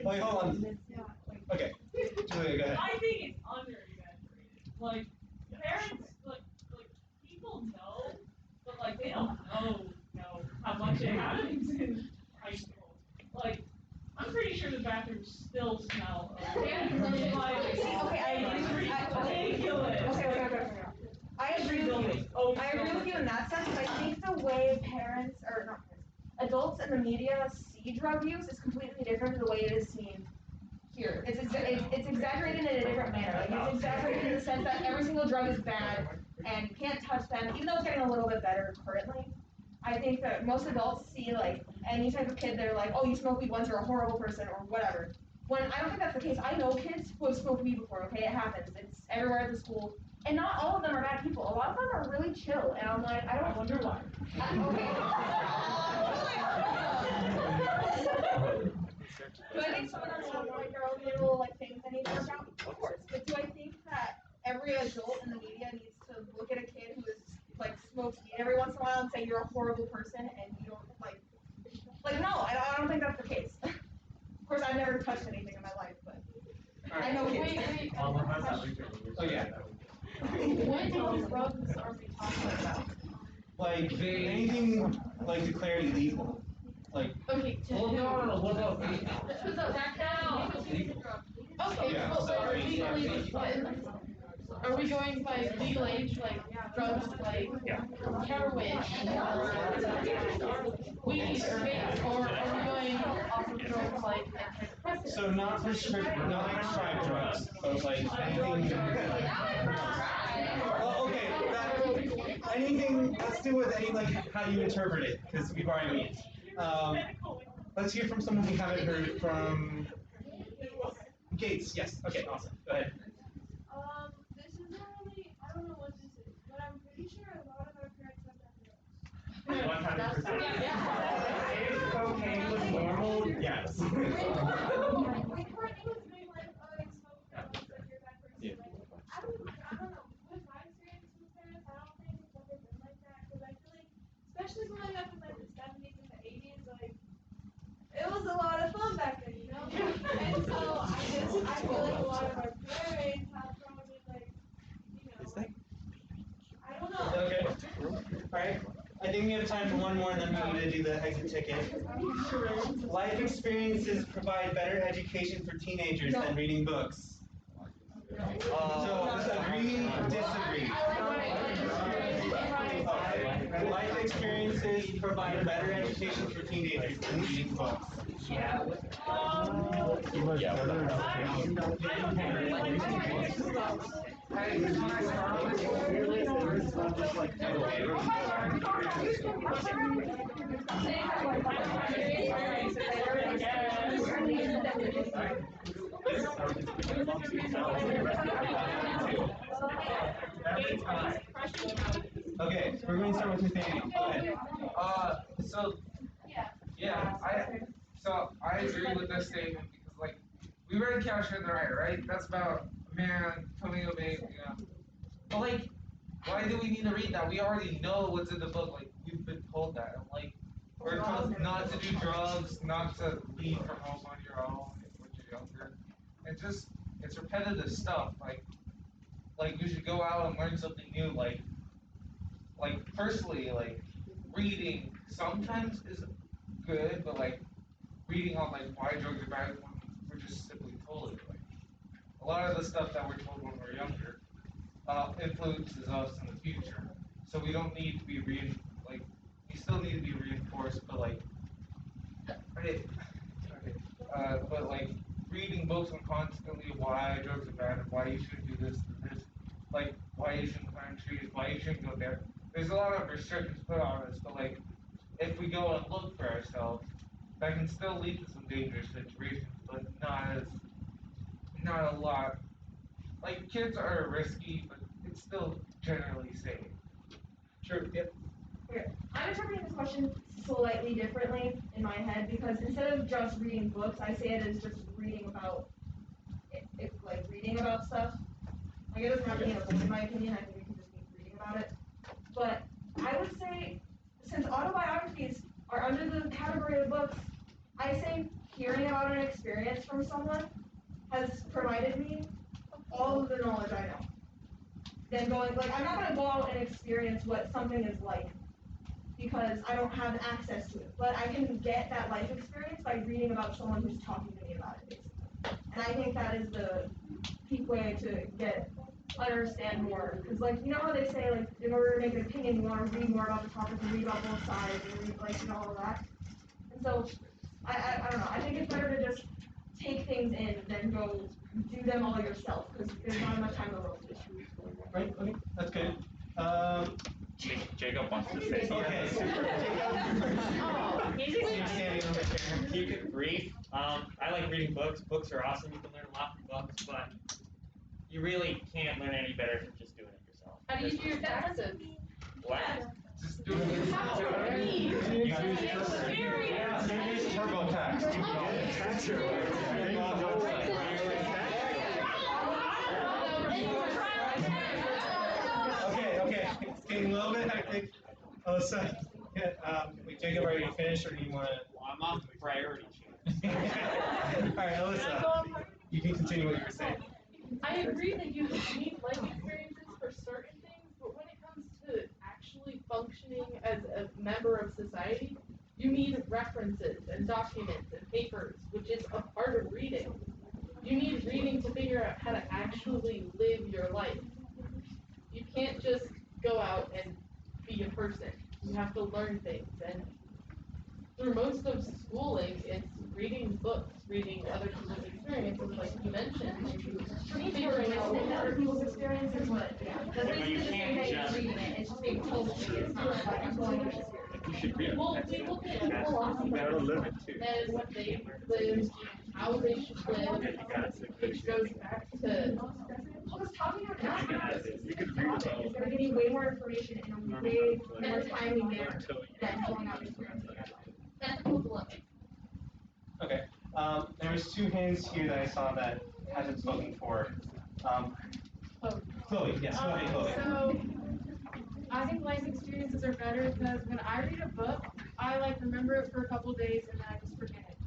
Wait, hold on. Okay, Julia, go ahead.
I think it's under exaggerated. Like parents, like people know, but like they don't know how much it happens in high school. Like I'm pretty sure the bathrooms still smell.
Okay, I agree.
Ridiculous.
Okay. I agree with you. I agree with you in that sense, but I think the way parents, or not parents, adults in the media see drug use is completely different to the way it is seen here. It's exaggerated in a different manner. Like it's exaggerated in the sense that every single drug is bad and you can't touch them, even though it's getting a little bit better currently. I think that most adults see like any type of kid, they're like, oh, you smoke weed once, you're a horrible person or whatever. When I don't think that's the case. I know kids who have smoked weed before, okay? It happens. It's everywhere at the school. And not all of them are bad people. A lot of them are really chill. And I'm like, I don't wonder why. Do I think someone else has like their own little like things they need to work out? Of course. But do I think that every adult in the media needs to look at a kid who is like smokes weed every once in a while and say you're a horrible person and you don't like no, I don't think that's the case. Of course, I've never touched anything in my life, but I know kids.
Oh yeah.
What drugs are we talking about?
Like anything like declared illegal. Like,
Okay,
Well, no, what about vape?
Okay,
Yeah,
well,
so,
are
I mean,
legally, are we going by legal age, like drugs like heroin, weed, or vape, or are we going off of drugs like antidepressants?
so not prescribed drugs, but like anything. Well, okay, anything. Let's do with any like how you interpret it, because we've already. Let's hear from someone we haven't heard from. Gates. Yes. Okay. Awesome. Go ahead.
This isn't really, I don't know what this is, but I'm pretty sure a lot of our parents have done drugs.
100%. If cocaine was normal, yes.
Like, Courtney was being like, oh, you smoke drugs, like you're a bad person. Like, I don't know. With my experience with parents, I don't think it's ever been like that, because I feel like, especially growing up in like the 70s and the 80s, like, it was a lot of fun back then, you know? And so I feel like a lot of our parents have probably like, you know, I don't know.
Okay. All right. I think we have time for one more, and then we need to do the exit ticket. Life experiences provide better education for teenagers than reading books. So agree, disagree. Life experiences provide better education for teenagers than reading books.
Yeah.
Okay, we're going to start with Nathaniel. Go ahead.
I agree with this statement because like we read Capture the Right, right? That's about a man coming of age, you know. But like, why do we need to read that? We already know what's in the book. Like we've been told that. And, like we're told not to do drugs, not to leave from home on your own when you're younger. It's repetitive stuff. Like you should go out and learn something new. Like personally, like reading sometimes is good, but like reading on like why drugs are bad when we're just simply told it. Like a lot of the stuff that we're told when we're younger influences us in the future. So we don't need to be we still need to be reinforced, but like but like reading books on constantly why drugs are bad and why you shouldn't do this and this, like why you shouldn't plant trees, why you shouldn't go there. There's a lot of restrictions put on us, but like if we go and look for ourselves, that can still lead to some dangerous situations, but not a lot. Like kids are risky, but it's still generally safe.
True. Yep.
Okay, I'm interpreting this question slightly differently in my head because instead of just reading books, I say it as just reading about, reading about stuff. Like it doesn't have to be in a book in my opinion, I think it can just be reading about it. But I would say, since autobiographies are under the category of books, I say hearing about an experience from someone has provided me all of the knowledge I know. Then I'm not going to go out and experience what something is like because I don't have access to it. But I can get that life experience by reading about someone who's talking to me about it, basically. And I think that is the peak way to understand more. Because, you know how they say, in order to make an opinion, you want to read more about the topic and read about both sides and read, all of that. And so, I don't know. I think it's better to just take things in than go do them all yourself because there's not enough time in the world to do that.
Right. Okay. That's good.
Jacob wants to say something.
Okay.
Keep it brief. I like reading books. Books are awesome. You can learn a lot from books, but you really can't learn any better from just doing it yourself.
How do you do your taxes?
What?
Just do it.
Use TurboTax. Okay. It's getting a little bit hectic. Alyssa, wait, Jacob, are you finished, or do you want to?
Well, I'm on the priority change.
All right, Alyssa, you can continue what you were saying.
I agree that you need life experiences for certain things, but when it comes to actually functioning as a member of society, you need references and documents and papers, which is a part of reading. You need reading to figure out how to actually live your life. You can't just go out and be a person. You have to learn things, and through most of schooling, it's reading books, reading other people's experiences, like you mentioned.
Figuring out other people's experiences, but yeah, that's
But you
basically the same
can't
thing as
just-
reading it. It's just being told to me. It's not like I'm going to experience.
You should read it.
Well,
That's
we
it.
look at
That's-
philosophy
you gotta live it too.
and what they live, how they should live, which goes back to
Because talking about that
You can read
topic
it.
is going to give you way more information in a way more timely manner than going out and experiencing it. That's the cool look.
Okay. There's two hands here that I saw that hasn't spoken for. Chloe, yes, go ahead, Chloe.
So, I think life experiences are better because when I read a book, I like remember it for a couple days and then I just forget it.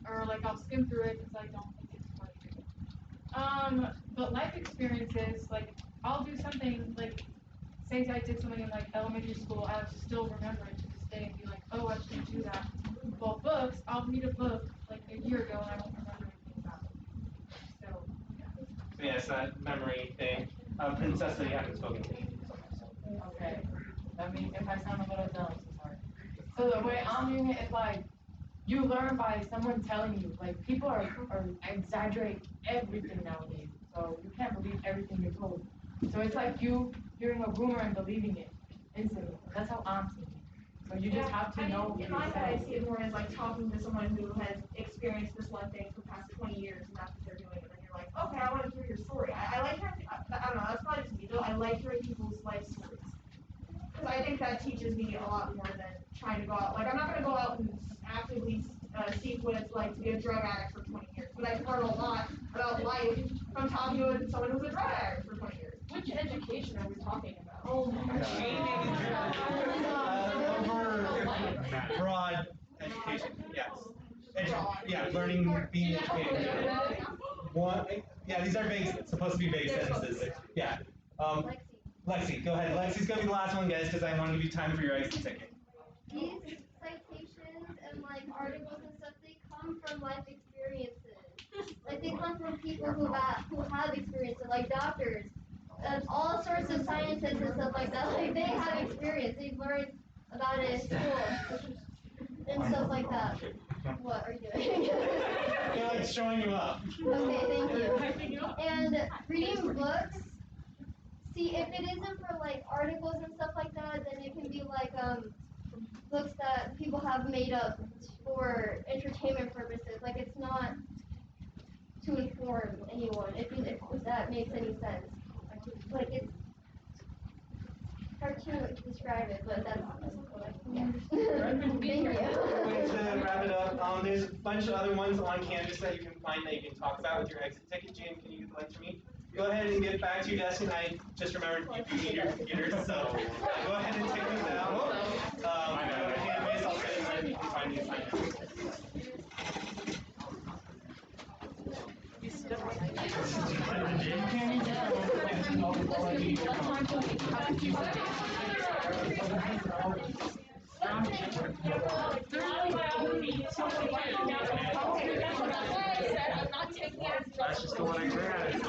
Or like I'll skim through it because I don't think it's worth it. But life experiences, like I'll do something like, say I did something in like elementary school, I'll still remember it to this day and be like, oh, I shouldn't do that. Well, books, I'll read a book like a year ago and I won't remember anything about it. So,
So yeah, it's that memory thing. Princessa, you haven't spoken to me.
okay. I mean, if I sound a little dumb, so sorry. So the way I'm reading it is like, you learn by someone telling you. Like, people are exaggerate everything nowadays. So you can't believe everything you're told. So it's like you hearing a rumor and believing it instantly. That's how I'm seeing it. So you just have to know.
In my head, I see it more as like talking to someone who has experienced this one thing for the past 20 years, and that's what they're doing. And then you're like, okay, I want to hear your story. I like hearing, I don't know, that's probably just me though. I like hearing people's life stories. Because I think that teaches me a lot more than trying to go out. Like, I'm not going to go out and actively seek what it's like to be a drug addict for 20 years. But I can learn a lot about life from talking to someone who's a drug addict for 20 years.
Which education are we talking about?
Oh my
Broad education, yes. Yeah, learning, being educated. One, yeah, these are vague, it's supposed to be vague sentences. Yeah. Lexi, go ahead. Lexi's gonna be the last one, guys, because I want to give you time for your exit ticket.
These citations and like articles and stuff, they come from life experiences. Like they come from people who have experience, so like doctors, and all sorts of scientists and stuff like that. Like they have experience. They've learned about it in school and stuff like that. What are you doing?
They're like showing you up.
Okay, thank you. And reading books. See, if it isn't for like articles and stuff like that, then it can be like books that people have made up for entertainment purposes. Like it's not to inform anyone. If that makes any sense. Like it's hard to describe it, but that's yeah. Thank you.
To wrap it up, there's a bunch of other ones on campus that you can find that you can talk about with your exit ticket. Jane, can you get the link for me? Go ahead and get back to your desk, and I just remembered you need your computers, so go ahead and take those out. Go to campus, I'll send you where you can find the assignments.
That's just the one I grabbed. It's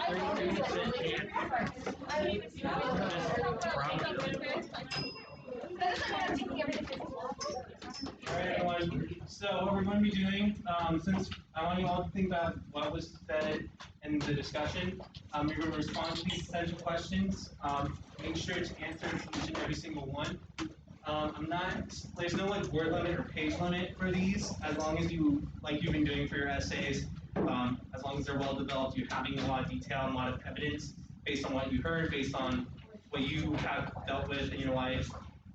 32%
Alright everyone, so what we're going to be doing, since I want you all to think about what was said in the discussion, you're going to respond to these essential questions. Make sure to answer each and every single one. There's no like word limit or page limit for these, as long as you, like you've been doing for your essays, as long as they're well developed, you're having a lot of detail and a lot of evidence based on what you heard, based on what you have dealt with in your life.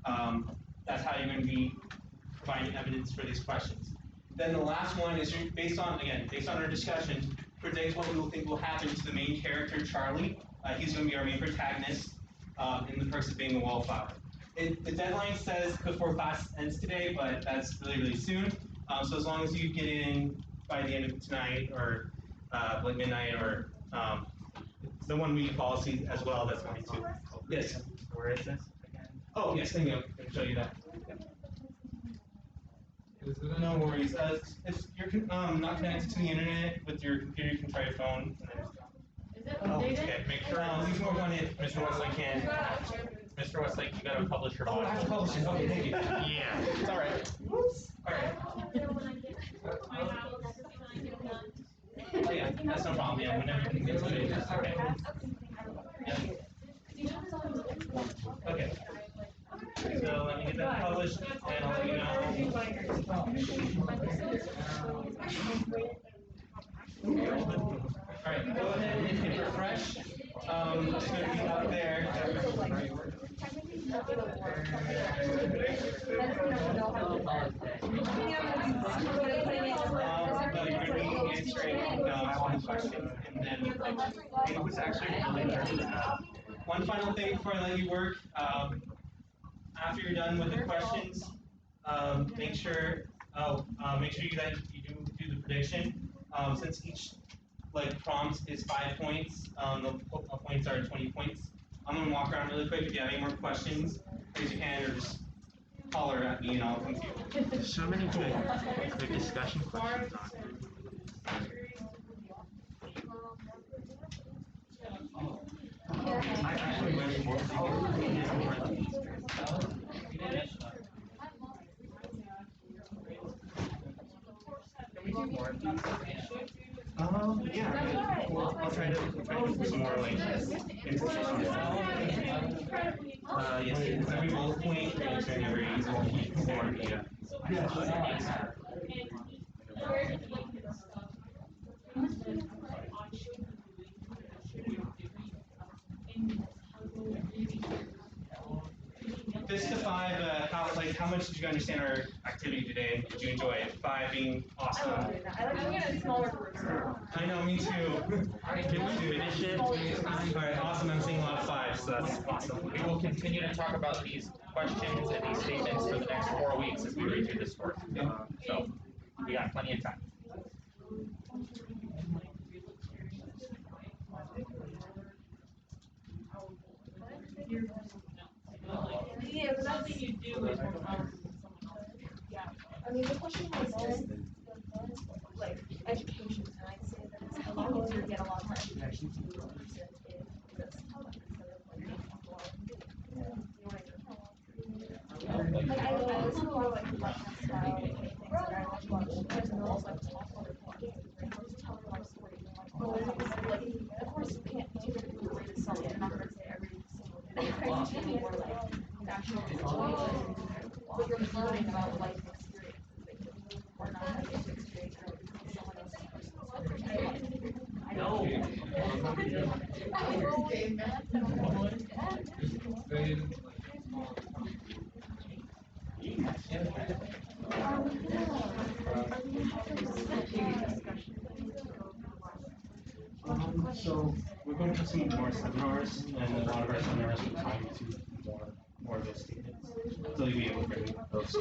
That's how you're going to be providing evidence for these questions. Then the last one is based on our discussion, predict what we will think will happen to the main character, Charlie. He's going to be our main protagonist, in the person being the Wallflower. The deadline says before class ends today, but that's really, really soon. So as long as you get in by the end of tonight, or like midnight, or the 1 week policy as well, that's going to. Yes?
Where is this again?
Oh, yes, thank you. I can show you that. No worries. If you're not connected to the internet with your computer, you can try your phone. And then
Is it
oh,
updated?
Okay, make sure.
you can work on it, Mr. Westlake can.
Mr. Westlake, you gotta publish your
Oh, I have to publish it. Okay, thank you.
Yeah, it's all right.
Whoops. All right. Oh yeah, that's no problem. Yeah, whenever you can get to it. Okay. Yeah. Okay. So let me get that published, and I'll let you know. All right, go ahead and hit refresh. It's going to be up there. No, you're going to be answering one question, and then it was actually really one final thing before I let you work. After you're done with the questions, make sure that you do the prediction. Since each prompt is 5 points, the points are 20 points. I'm gonna walk around really quick. If you have any more questions, raise your hand or just holler at me and I'll come to you.
So many good discussion questions on I actually went more
Yeah, I'll try to put some more information. Yes, every bullet point is very important. Yeah. Fist to 5, how much did you understand our activity today? Did you enjoy it? 5 being awesome.
I like doing it in smaller groups.
I know, me too.
Can we finish it?
Alright, awesome. I'm seeing a lot of 5s, so that's awesome.
We will continue to talk about these questions and these statements for the next 4 weeks as we read through this course. So we got plenty of time.
Yeah, but nothing you do is more powerful than someone else. Yeah.
I mean, the question was just like education, and I'd say that it's a lot easier to get a lot more education to a person in this instead of like you know what I mean? Like I listen to a lot of like podcast style things. Like I watch a lot of journals, like talk about their podcasts, right? They'll just tell their life story. And like, oh, like of course you can't teach everything the way to sell it. You're not gonna say every single thing. You're teaching more like actual situations, but you're learning about life experiences that you are not having to experience or someone else's personal I know.
So we're going to have some more seminars, and a lot of our seminars will tie you to more of those statements. So you'll be able to bring those.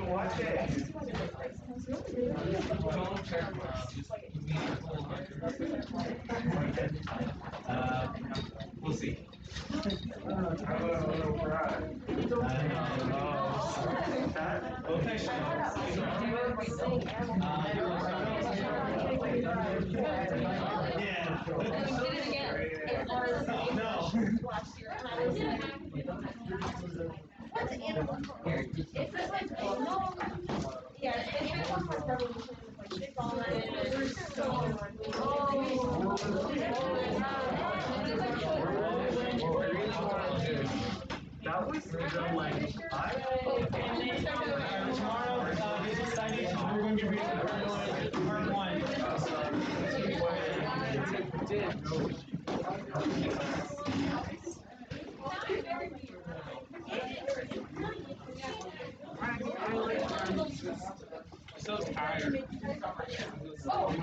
Watch it.
Don't check we'll see.
What's animal farm? It's just like, no, yeah, the animal farm revolution is like fallen, there's so
That was so like
Tomorrow, this exciting. We're going to be reading part one.
So tired.
Oh,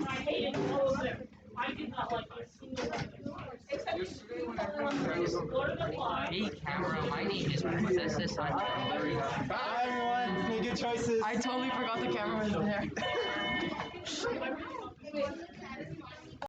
I hated all of them. I did not like a single one.
Hey, camera, my name is Princess Sandra.
Bye, everyone. Make good choices.
I totally forgot the camera was there.